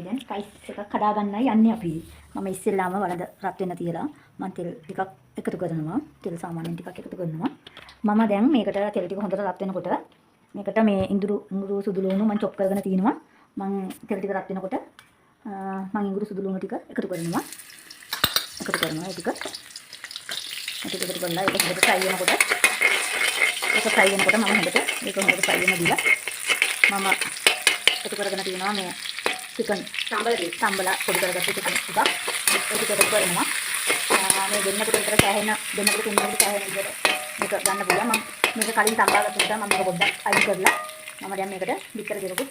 දැන් රයිස් එකක් හදා ගන්නයි යන්නේ අපි. මම ඉස්සෙල්ලාම වලද රත් වෙන්න තියලා මම තෙල් ටිකක් එකතු කරනවා. තෙල් සාමාන්‍යයෙන් ටිකක් එකතු කරනවා. මම දැන් මේකට තෙල් ටික හොඳට රත් වෙනකොට මේකට මේ ඉඟුරු සුදු ලුණු මම චොප් කරගෙන තිනවා. මම තෙල් ටික රත් වෙනකොට මම ඉඟුරු සුදු ලුණු ටික එකතු කරනවා. ඒ ටික එකතු කරලා ඒක හොඳට ෆ්‍රයි වෙනකොට මම හොඳට ඒක හොඳට ෆ්‍රයි වෙන දිලා මම එකතු කරගෙන තිනවා මේ චිකන් සම්බලා පොඩි කරගත්ත චිකන් ටික ඒක එකතු කරනවා. මේ දෙන්නකට විතර සෑහෙන දෙන්නකට තුන්වෙනිට සෑහෙන විදිහට මේක ගන්න පුළුවන්. මම මේක කලින් සම්බාගත්ත නිසා මම මේක පොඩ්ඩක් අයින් කරලා මම දැන් මේකට බිත්තර දිරකුත්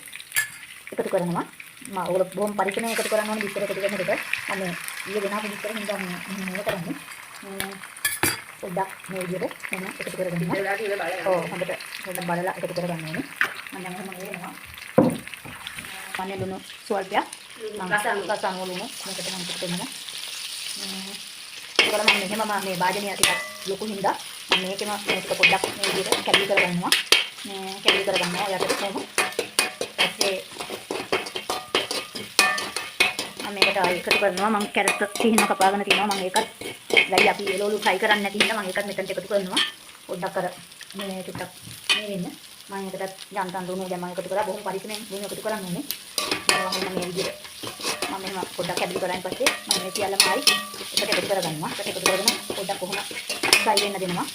එකතු කරනවා. මම ඔයගොල්ලෝ බොහොම පරිස්සමෙන් එකතු කරන්න ඕනේ බිත්තර එකතු කරනකොට. මම ඊයේ ගෙනාපු බිත්තර හින්දා මේ කරන්නේ. පොඩ්ඩක් මේ විදිහට මම එකතු කරගන්නවා. ඔව් හොඳට බලලා එකතු කරගන්න ඕනේ. මම දැන් එහෙම වෙනවා. මම ලුණු ස්වල්පයක් රසන් ලුණු මේකට මම එකතු කරනවා. ඒකවල මම මෙහෙම මේ වාදනය ටිකක් ලොකු හින්දා මම මේකෙම මේක පොඩ්ඩක් මේ විදිහට කැඩි කරගන්නවා. මේ කැඩි කරගන්නවා. ඔයාලට කොහොම ඊපස්සේ මම මේකට එකතු කරනවා. මම කැරට් සිහින කපාගෙන තියනවා. මම ඒකත් වැඩි අපි එළවලු ෆ්‍රයි කරන්නේ නැති හින්දා මම ඒකත් මෙතනට එකතු කරනවා. පොඩ්ඩක් අර මේ ටිකක් මේ වෙන්න මම ඒකටත් යන්තම් ලුණු දැන් මම එකතු කරලා බොහොම පරිස්සමෙන් ලුණු එකතු කරන්න ඕනේ. මම මේ විදිහට මම මෙහෙම පොඩ්ඩක් කැඩි කරායින් පස්සේ මම මේ සියල්ලම ආයි එකට එකතු කරගන්නවා. එකට එකතු කරගෙන පොඩ්ඩක් කොහොම ෆ්‍රයි වෙන්න දෙනවා.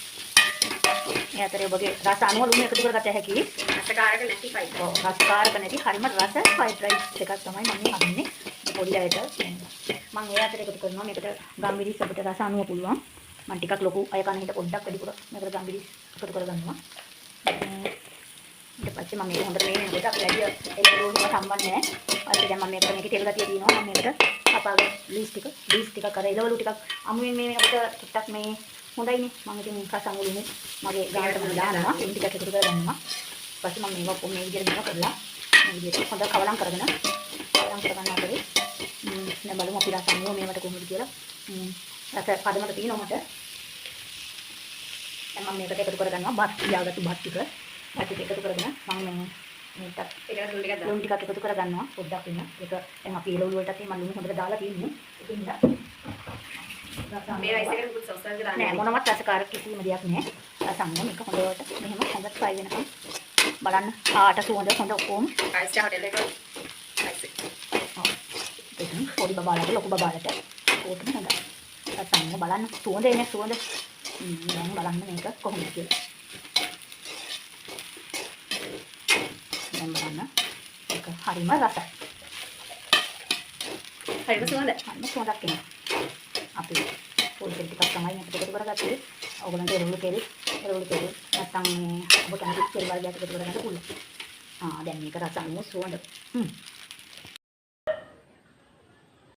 ඒ අතරේ ඔබගේ රස අනුව ලුණු එකතු කරගත හැකි. රසකාරක නැති ෆ්‍රයිඩ් රයිස්. ඔව් රසකාරක නැති හරිම රස ෆ්‍රයිඩ් රයිස් එකක් තමයි මම මේ හදන්නේ. පොඩි අයට මම ඒ අතරේ එකතු කරනවා. මේකට ගම්බිරිස් අපිට රස අනුව පුළුවන්. මම ටිකක් ලොකු අය කන හිට පොඩ්ඩක් වැඩි කර මේකට ගම්බිරිස් එකතු කරගන්නවා. ඊට පස්සේ මම මේක හොඳට මේ වෙනකොට අපි වැඩි එළවලු සම්බන්ධ නැහැ. ඊට දැන් මම මේකට තෙල් ගතිය තියෙනවා. මම මේකට කපාගෙන ලිස් ටික කර එළවලු ටිකක් අමුයෙන් මේ අපිට ටිකක් මේ හොඳයිනේ. මම ඉතින් කසන් වලින් මගේ ගානට මුල දානවා. ඒ ටිකක් එකතු කරගන්නවා. ඊපස්සේ මම මේක මේ විදිහට මේක කරලා මේ විදිහට හොඳ කවලම් කරගෙන අතරේ දැන් බලමු අපි රසන්නේ මේවට කොහොමද කියලා. රස පදමට තියෙනවා මට. දැන් මම මේකට එකතු කරගන්නවා. බත් තියාගත්තු බත් ටික. බත් ටික එකතු කරගෙන මම මේකට ලුණු ටිකක් එකතු කරගන්නවා. පොඩ්ඩක් වෙන. ඒක දැන් අපි එළවලු වලටත් මම ලුණු හොඳට දාලා තියෙන්නේ. ඒකින්ද මේ රයිස් එකට පුත් සෝස් එකක් දාන්න නෑ මොනවත් රසකාරක කිසිම දෙයක් නෑ. රසන්න මේක හොඳට මෙහෙම හොඳට ෆ්‍රයි වෙනකම් බලන්න. ආට සුවඳ හොඳ ඔක්කොම රයිස් එක හොටෙල් එක රයිස් එක. ඔව්. පොඩි බබාලට ලොකු බබාලට ඕකම හොඳයි. රසන්න බලන්න සුවඳ එන්නේ සුවඳ. දැන් බලන්න මේක කොහොමද කියලා. දැන් බලන්න ඒක හරිම රසයි. හරිම සුවඳක් එනවා. අපි පොඩි ටිකක් තමයි මේකට එකතු කරගත්තේ. ඔයගොල්ලන්ට එළවලු තෙල් නැත්නම් මේ ඔබ කැමති තෙල් වර්ගයක් එකතු කරගන්න පුළුවන්. දැන් මේක රස අනුව සුවඳ.